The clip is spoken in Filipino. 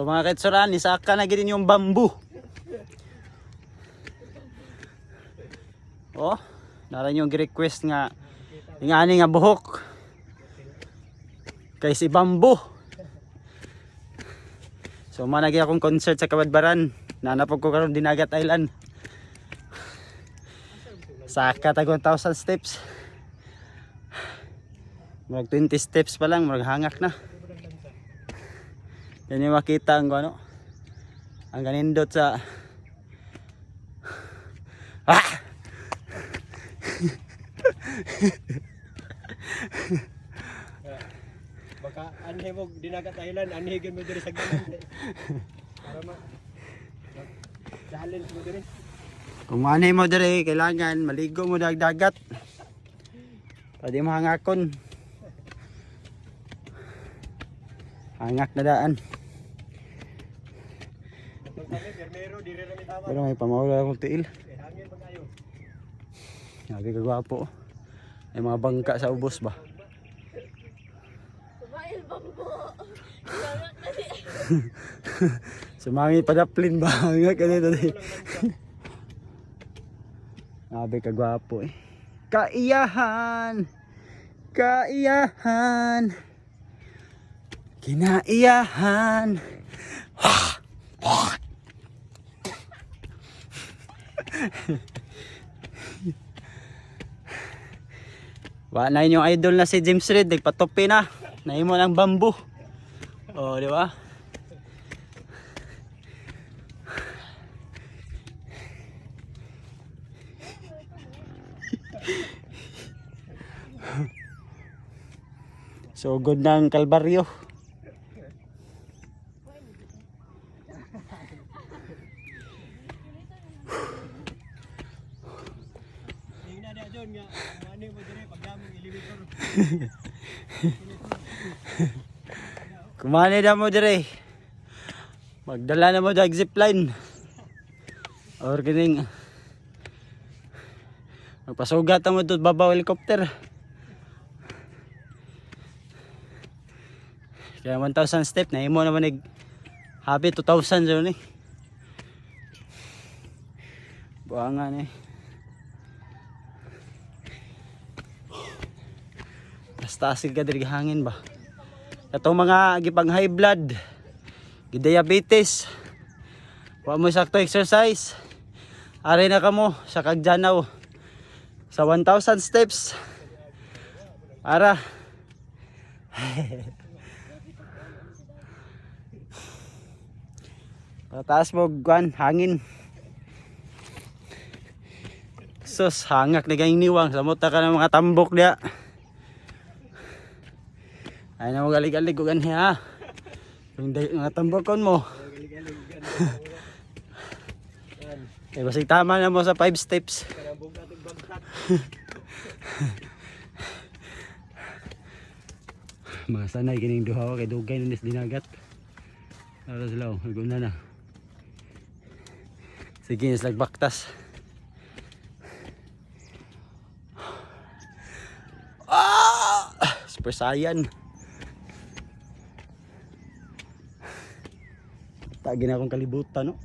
So mga kaitsuran, isaka na gini yung bamboo. Oh, naran yung request nga ingani nga buhok kay si bamboo. So managi akong concert sa Kabadbaran. Nanapog ko karon Dinagat Island. Saka tag 1,000 steps. Mag 20 steps pa lang, maghangak na. Yan yung makita ang ano. Ang ganindot sa Baka anhe mo Dinagat Island, anhigin mo diri sa ganan. Para challenge mo diri. kung manay mo dire, kailangan maligo mo dagdagat. Pwede mo hangakon. Hangak na daan. Pero may pamawala akong tiil. Grabe ka gwapo. May mga bangka sa ubos ba? Sumail bambo. Hangak na di. Sumangi padaplin ba? Hangak ka dito di. Grabe ka gwapo eh. Kaiyahan! Kaiyahan! Kinaiyahan! Wala yung idol na si James Reid, nagpatupi na. Naimo ng bamboo. Oh, di ba? So good ng Kalbaryo. Tingnan dia John nga, ano mo diri pagdamong elevator. Kumani na mo dire. Magdala na mo dag zipline. Or kining magpasugat mo dito babaw helicopter. Kaya 1,000 step na imo naman nag happy 2,000 so ni. Buangan eh. Basta asil ka diri hangin ba. Katong mga gipang high blood, diabetes, wa mo sakto exercise. Ari na kamo sa Kagjanaw sa 1,000 steps para pataas mo guan hangin. Sus, hangak na gayong niwang sa muta ka ng mga tambok dia. Ay na mo galig-alig ko ganhi ha. Yung mga tambokon mo. Eh basig tama na mo sa 5 steps. Mga sanay kining duha kay dugay na Dinagat. Ara sila, naguna na. Sige, nagbaktas. Super Saiyan. Tagin akong kalibutan no.